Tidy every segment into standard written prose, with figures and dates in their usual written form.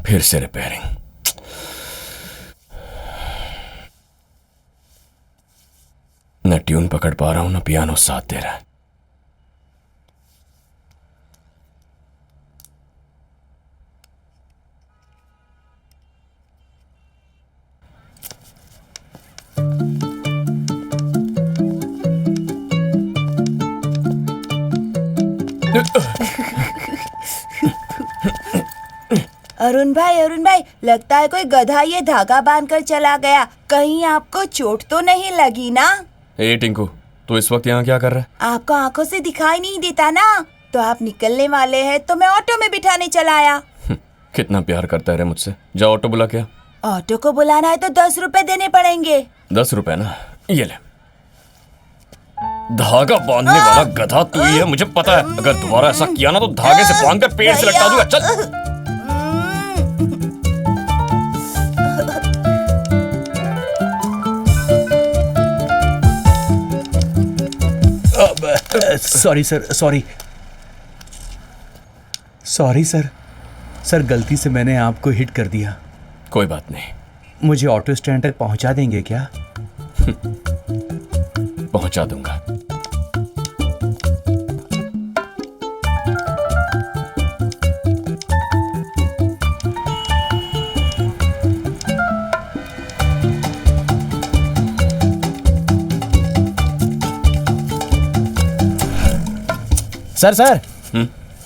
फिर से रिपेयरिंग। न ट्यून पकड़ पा रहा हूं, न पियानो साथ दे रहा है। अरुण भाई, लगता है कोई गधा ये धागा बांधकर चला गया। कहीं आपको चोट तो नहीं लगी ना? ए टिंकू, तू इस वक्त यहाँ क्या कर रहा है? आपको आंखों से दिखाई नहीं देता ना? तो आप निकलने वाले हैं तो मैं ऑटो में बिठाने चला आया। कितना प्यार करता है रे मुझसे। जा ऑटो बुला। क्या ऑटो को बुलाना है तो 10 रुपए देने पड़ेंगे। 10 रुपए ना? ये ले। धागा बांधने वाला गधा तू ही है, मुझे पता है। अगर दोबारा ऐसा किया ना तो धागे से बांध कर पेड़ से लटका दूंगा। चल। सॉरी सर, सॉरी सर, गलती से मैंने आपको हिट कर दिया। कोई बात नहीं। मुझे ऑटो स्टैंड तक पहुंचा देंगे क्या? पहुंचा दूंगा। सर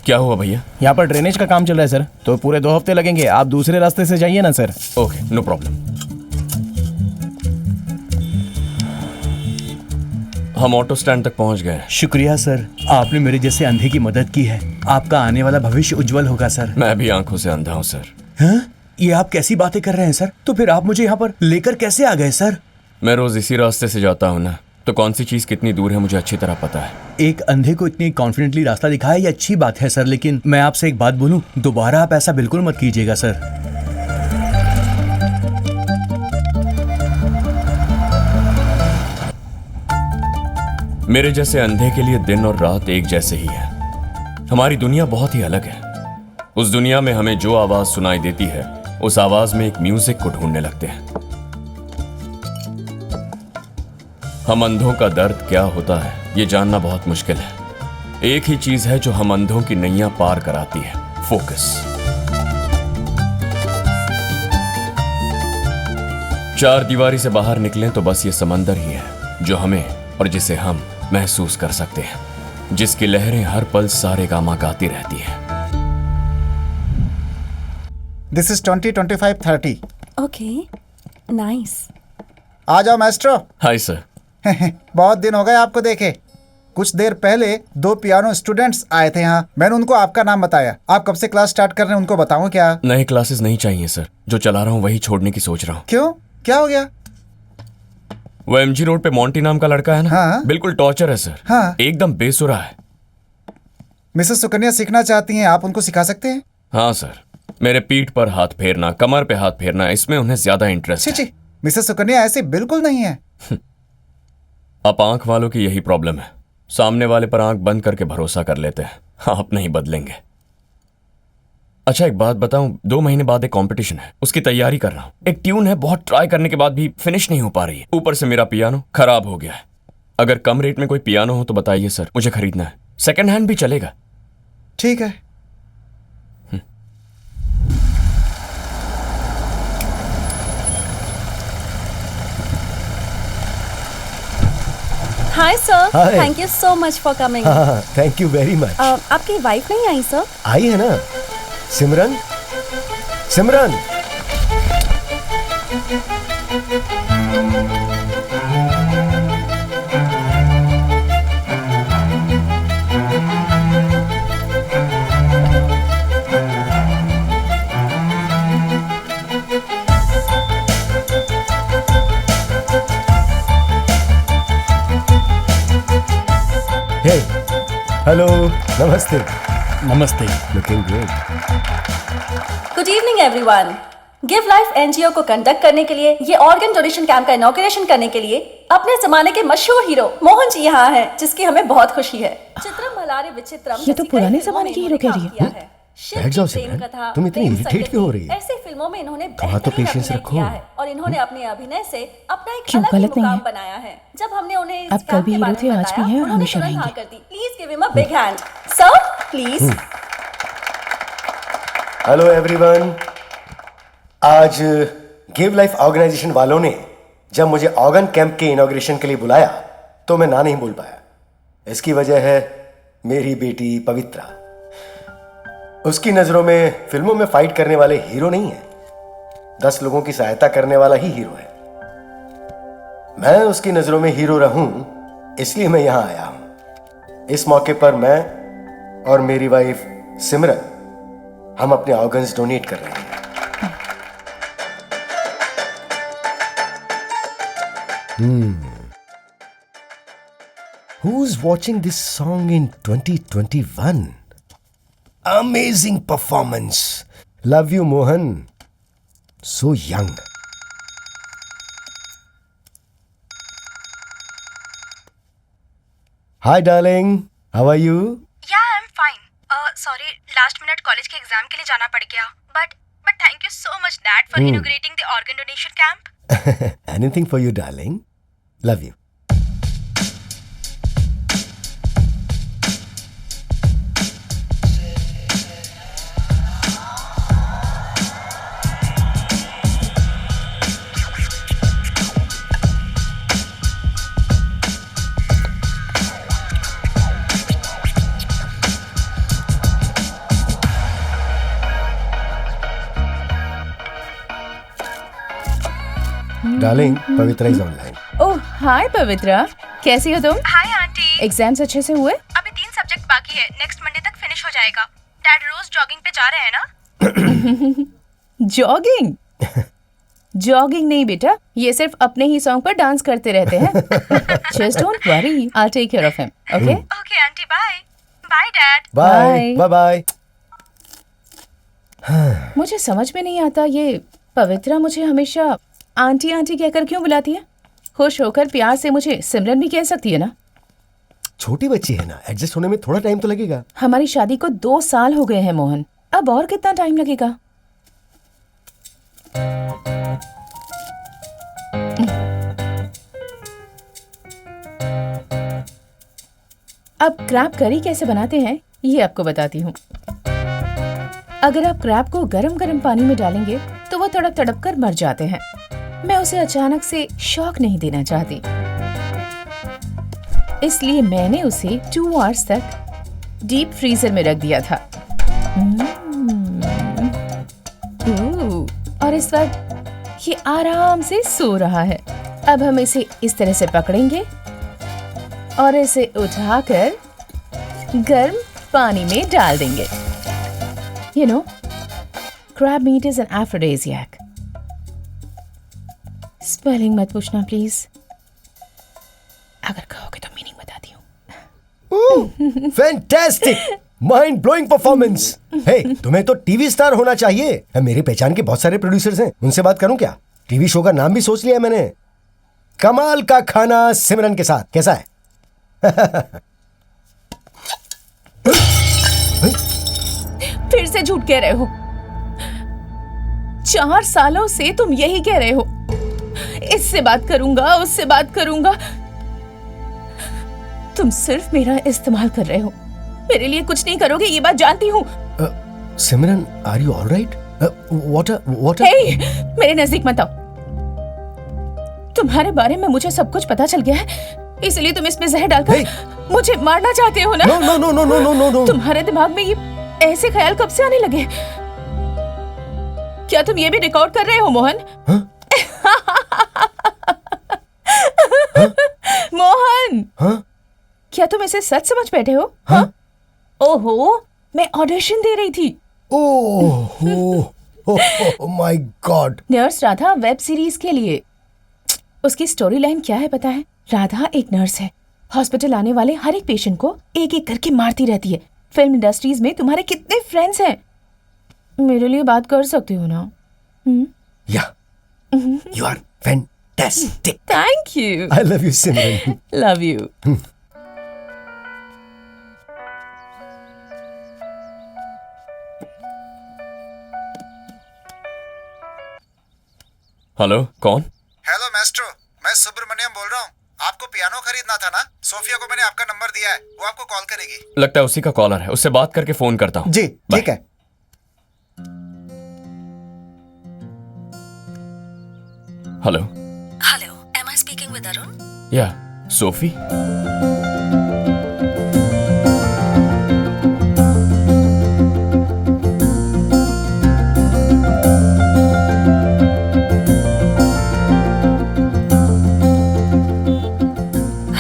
क्या हुआ भैया? यहाँ पर ड्रेनेज का काम चल रहा है सर, तो पूरे 2 हफ्ते लगेंगे। आप दूसरे रास्ते से जाइए ना सर। Okay, no problem. हम ऑटो स्टैंड तक पहुंच गए। शुक्रिया सर, आपने मेरे जैसे अंधे की मदद की है। आपका आने वाला भविष्य उज्जवल होगा सर। मैं भी आंखों से अंधा हूं सर। हाँ? ये आप कैसी बातें कर रहे हैं सर? तो फिर आप मुझे यहाँ पर लेकर कैसे आ गए सर? मैं रोज इसी रास्ते से जाता हूँ ना, तो कौन सी चीज कितनी दूर है मुझे अच्छी तरह पता है। एक अंधे को इतनी कॉन्फिडेंटली रास्ता दिखाया, ये अच्छी बात है सर, लेकिन मैं आपसे एक बात बोलूं, दोबारा आप ऐसा बिल्कुल मत कीजिएगा सर। मेरे जैसे अंधे के लिए दिन और रात एक जैसे ही है। हमारी दुनिया बहुत ही अलग है। उस दुनिया में हमें जो आवाज सुनाई देती है, उस आवाज में एक म्यूजिक को ढूंढने लगते हैं। हम अंधों का दर्द क्या होता है ये जानना बहुत मुश्किल है। एक ही चीज है जो हम अंधों की नैया पार कराती है, फोकस। चार दीवारी से बाहर निकलें तो बस ये समंदर ही है जो हमें और जिसे हम महसूस कर सकते हैं, जिसकी लहरें हर पल सारे गामा गाती रहती है। This is 20, 25, 30। Okay, nice. आ जाओ मास्टरो। Hi sir. बहुत दिन हो गए आपको देखे। कुछ देर पहले 2 पियानो स्टूडेंट्स आए थे यहाँ। मैंने उनको आपका नाम बताया। आप कब से क्लास स्टार्ट कर रहे हैं उनको बताऊं क्या? नए क्लासेस नहीं चाहिए सर, जो चला रहा हूँ वही छोड़ने की सोच रहा हूँ। क्यों, क्या हो गया? वो एमजी रोड पे मोंटी नाम का लड़का है ना? हाँ। बिल्कुल टॉर्चर है सर। हाँ। एकदम बेसुरा है। मिसेस सुकन्या सीखना चाहती हैं, आप उनको सिखा सकते हैं? हाँ सर, मेरे पीठ पर हाथ फेरना, कमर पे हाथ फेरना, इसमें उन्हें ज्यादा इंटरेस्ट है। मिसेस सुकन्या ऐसी बिल्कुल नहीं है। आप आंख वालों की यही प्रॉब्लम है, सामने वाले पर आंख बंद करके भरोसा कर लेते हैं। आप नहीं बदलेंगे। अच्छा एक बात बताऊं, 2 महीने बाद एक कंपटीशन है, उसकी तैयारी कर रहा हूं। एक ट्यून है, बहुत ट्राई करने के बाद भी फिनिश नहीं हो पा रही है। ऊपर से मेरा पियानो खराब हो गया है। अगर कम रेट में कोई पियानो हो तो बताइए सर, मुझे खरीदना है। सेकंड हैंड भी चलेगा। ठीक है। Hi sir, thank you so much for coming. Thank you very much. आपकी वाइफ नहीं आई सर? आई है ना, सिमरन। सिमरन, हे, हेलो, नमस्ते। नमस्ते। Looking great. Good evening everyone. Give life NGO को कंडक्ट करने के लिए, ये ऑर्गन डोनेशन कैंप का इनॉग्रेशन करने के लिए अपने जमाने के मशहूर हीरो मोहन जी यहाँ हैं, जिसकी हमें बहुत खुशी है। चित्रम भलारे विचित्रम। ये तो पुराने जमाने की हीरो कह रही है। बैठ जाओ सिमरन, तुम इतनी इरिटेट क्यों हो रही है? ऐसे फिल्मों में इन्होंने थोड़ा तो बेहतरीन patience अभिनय रखो। किया है और इन्होंने अपने अभिनय से अपना एक क्यों, अलग ही गलत नहीं मुकाम है। बनाया है। जब हमने उन्हें इस अब काम कल भी के हीरो बारे थे, में आज भी बताया, हैं, उन्होंने हमेशा तुरंत हाँ रहेंगे। कर दी। Please give him a big hand sir, please. Hello everyone. आज गिव लाइफ ऑर्गेनाइजेशन वालों ने जब मुझे ऑर्गन कैंप के इनॉग्रेशन के लिए बुलाया तो मैं ना नहीं बोल पाया। इसकी वजह है मेरी बेटी पवित्रा। उसकी नजरों में फिल्मों में फाइट करने वाले हीरो नहीं है, 10 लोगों की सहायता करने वाला ही हीरो है। मैं उसकी नजरों में हीरो रहूं, इसलिए मैं यहां आया हूं। इस मौके पर मैं और मेरी वाइफ सिमरन हम अपने ऑर्गन्स डोनेट कर रहे हैं। Who's watching this song in 2021? Amazing performance. Love you, Mohan. So young. Hi, darling. How are you? या I am fine. Sorry, last minute college के एग्जाम के लिए जाना पड़ गया, but thank you so much dad for inaugurating the organ donation camp. Anything for you, darling. Love you. Darling, Pavitra is online. ओह हाय पवित्रा, कैसी हो तुम? Hi aunty. एग्जाम्स अच्छे से हुए? अभी 3 सब्जेक्ट बाकी है, नेक्स्ट मंडे तक फिनिश हो जाएगा। डैड रोज जॉगिंग पे जा रहे हैं ना? जॉगिंग? जॉगिंग नहीं बेटा, ये सिर्फ अपने ही सॉन्ग पर डांस करते रहते हैं। Just don't worry, I will take care of him, okay? Okay auntie, bye. Bye dad. Bye. Bye. Bye. मुझे समझ में नहीं आता ये पवित्रा मुझे हमेशा आंटी आंटी कहकर क्यों बुलाती है? खुश होकर प्यार से मुझे सिमरन भी कह सकती है ना। छोटी बच्ची है ना, एडजस्ट होने में थोड़ा टाइम तो लगेगा। हमारी शादी को 2 साल हो गए हैं मोहन, अब और कितना टाइम लगेगा? अब क्रैब करी कैसे बनाते हैं ये आपको बताती हूँ। अगर आप क्रैब को गरम गरम पानी में डालेंगे तो वो तड़प तड़प कर मर जाते हैं। मैं उसे अचानक से शॉक नहीं देना चाहती, इसलिए मैंने उसे 2 आवर्स तक डीप फ्रीजर में रख दिया था। और इस वक्त ये आराम से सो रहा है। अब हम इसे इस तरह से पकड़ेंगे और इसे उठाकर गर्म पानी में डाल देंगे। You know, crab meat is an aphrodisiac. Spelling मत पूछना प्लीज, अगर कहोगे तो मीनिंग बताती हूँ। Fantastic, mind blowing performance. Hey, तुम्हें तो टीवी स्टार होना चाहिए। मेरी पहचान के बहुत सारे प्रोड्यूसर्स हैं, उनसे बात करूं क्या? टीवी शो का नाम भी सोच लिया मैंने, कमाल का खाना सिमरन के साथ। कैसा है? फिर से झूठ कह रहे हो। 4 सालों से तुम यही कह रहे हो, इससे बात करूंगा, उससे बात करूंगा। तुम सिर्फ मेरा इस्तेमाल कर रहे हो, मेरे लिए कुछ नहीं करोगे, ये बात जानती हूँ। सिमरन, आर यू ऑलराइट? व्हाट? हे, मेरे नजदीक मत आओ। तुम्हारे बारे में मुझे सब कुछ पता चल गया है, इसलिए तुम इसमें जहर डालकर मुझे मारना चाहते हो ना? No no no no no no no no. तुम्हारे दिमाग में ये ऐसे ख्याल कब से आने लगे? क्या तुम ये भी रिकॉर्ड कर रहे हो मोहन? मोहन, क्या तुम इसे सच समझ बैठे हो? ओहो, मैं ऑडिशन दे रही थी। Oh my God. Nurse Radha web series के लिए। उसकी स्टोरी लाइन क्या है पता है? राधा एक नर्स है, हॉस्पिटल आने वाले हर एक पेशेंट को एक एक करके मारती रहती है। फिल्म इंडस्ट्रीज में तुम्हारे कितने फ्रेंड्स हैं? मेरे लिए बात कर सकते हो ना? Yeah, you are fantastic. Thank you. I love you Simran. Love you. Hello, कौन? हेलो मैस्ट्रो, मैं सुब्रमण्यम बोल रहा हूँ। आपको पियानो खरीदना था ना? सोफिया को मैंने आपका नंबर दिया है, वो आपको कॉल करेगी। लगता है उसी का कॉलर है, उससे बात करके फोन करता हूँ। जी बाय। ठीक है। Hello. Hello, am I speaking with Arun? या सोफी?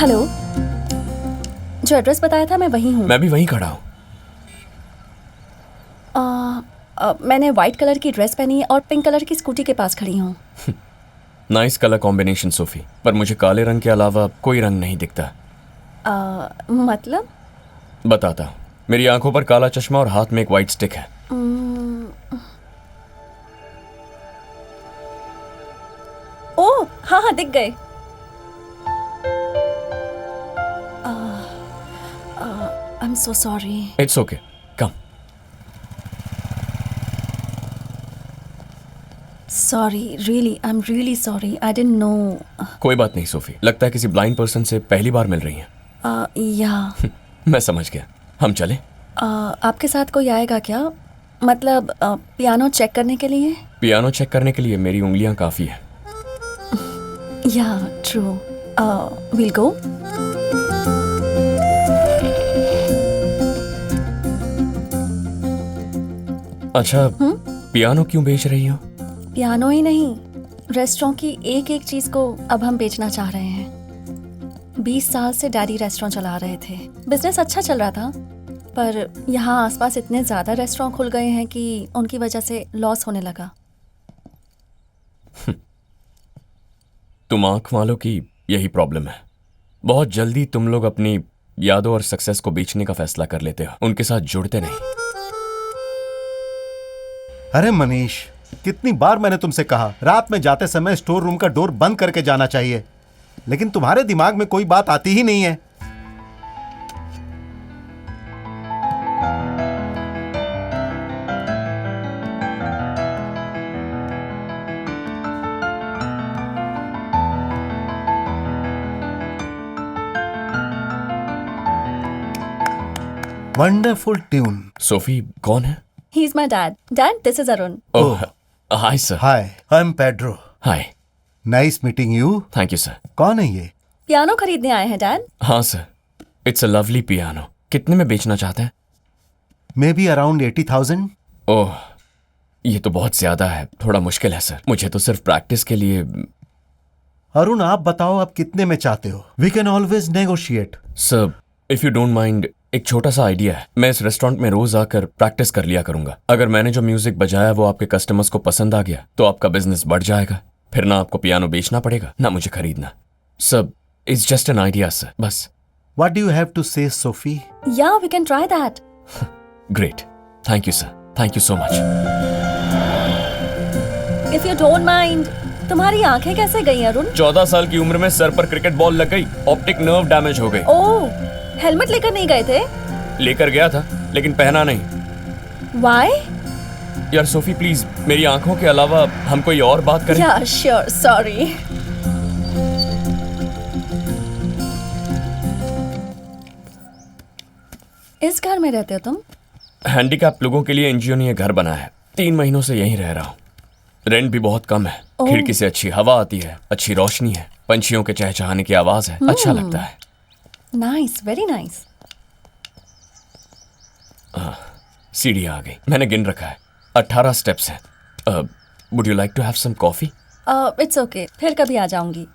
हेलो, जो एड्रेस बताया था मैं वही हूँ। मैं भी वहीं खड़ा हूँ। मैंने व्हाइट कलर की ड्रेस पहनी है और पिंक कलर की स्कूटी के पास खड़ी हूँ। नाइस कलर कॉम्बिनेशन सोफी, पर मुझे काले रंग के अलावा कोई रंग नहीं दिखता। मतलब? बताता हूँ। मेरी आंखों पर काला चश्मा और हाथ में एक वाइट स्टिक है। ओह हाँ हाँ, दिख गए। I am so sorry. It's okay, come. Sorry, really I am really sorry, I didn't know. कोई बात नहीं सोफी, लगता है किसी ब्लाइंड पर्सन से पहली बार मिल रही हैं। या मैं समझ गया, हम चलें? आपके साथ कोई आएगा क्या? मतलब पियानो चेक करने के लिए? पियानो चेक करने के लिए मेरी उंगलियां काफी है। या ट्रू, विल गो। अच्छा, पियानो क्यों बेच रही हो? पियानो ही नहीं, रेस्टोरेंट की एक एक चीज को अब हम बेचना चाह रहे हैं। 20 साल से डैडी रेस्टोरेंट चला रहे थे। बिजनेस अच्छा चल रहा था, पर यहाँ आसपास इतने ज्यादा रेस्टोरेंट खुल गए हैं कि उनकी वजह से लॉस होने लगा। तुम आंख वालों की यही प्रॉब्लम है। बहुत जल्दी तुम लोग अपनी यादों और सक्सेस को बेचने का फैसला कर लेते हो, उनके साथ जुड़ते नहीं। अरे मनीष, कितनी बार मैंने तुमसे कहा रात में जाते समय स्टोर रूम का डोर बंद करके जाना चाहिए, लेकिन तुम्हारे दिमाग में कोई बात आती ही नहीं है। Wonderful tune. सोफी कौन है? He is my dad. Dad, this is Arun. Oh, hi sir. Hi, I am Pedro. Hi. Nice meeting you. Thank you sir. कौन है ये? पियानो खरीदने आए हैं डैड। हाँ sir, it's a lovely piano. कितने में बेचना चाहते हैं? May be around 80,000। ओह, ये तो बहुत ज्यादा है, थोड़ा मुश्किल है सर। मुझे तो सिर्फ प्रैक्टिस के लिए। अरुण, आप बताओ आप कितने में चाहते हो? We can always negotiate. Sir, if you don't mind, एक छोटा सा आइडिया है। मैं इस रेस्टोरेंट में रोज आकर प्रैक्टिस कर लिया करूंगा। अगर मैंने जो म्यूजिक बजाया वो आपके कस्टमर्स को पसंद आ गया तो आपका बिजनेस बढ़ जाएगा। फिर ना आपको पियानो बेचना पड़ेगा ना मुझे खरीदना। सब it's just an idea sir, बस। What do you have to say Sophie? या we can try that. Great, thank you sir, thank you so much. If you don't mind, तुम्हारी आंखें कैसे गई अरुण? 14 साल की उम्र में सर पर क्रिकेट बॉल लग गई, ऑप्टिक नर्व डैमेज हो गई। ओह, हेलमेट लेकर नहीं गए थे? लेकर गया था लेकिन पहना नहीं। व्हाई? यार सोफी प्लीज, मेरी आंखों के अलावा हम कोई और बात करें। या श्योर, सॉरी। इस घर में रहते हो तुम? हैंडीकैप लोगों के लिए एनजीओ ने यह घर बनाया है। 3 महीनों से यहीं रह रहा हूँ। रेंट भी बहुत कम है। ओह। खिड़की से अच्छी हवा आती है, अच्छी रोशनी है, पंछियों के चहचहाने की आवाज है, अच्छा लगता है। Nice, very nice. सीढ़ी आ गई, मैंने गिन रखा है, 18 स्टेप्स हैं। Would you like to have some coffee? It's okay, फिर कभी आ जाऊंगी।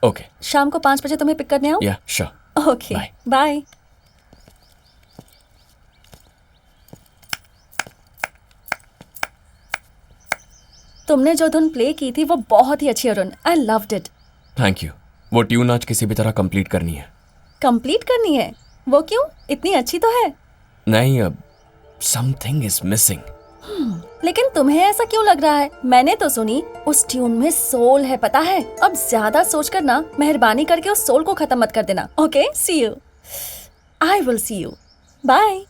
ओके। शाम को 5 बजे तुम्हें पिक करने आऊं? या श्योर। Okay, Bye. बाय। तुमने जो धुन प्ले की थी वो बहुत ही अच्छी Arun, I loved it. Thank you. वो ट्यून आज किसी भी तरह कंप्लीट करनी है। कंप्लीट करनी है? वो क्यों? इतनी अच्छी तो है। नहीं, अब समथिंग इज मिसिंग। लेकिन तुम्हें ऐसा क्यों लग रहा है? मैंने तो सुनी उस ट्यून में सोल है, पता है? अब ज्यादा सोच कर ना, मेहरबानी करके उस सोल को खत्म मत कर देना। Okay, see you. I will see you. Bye.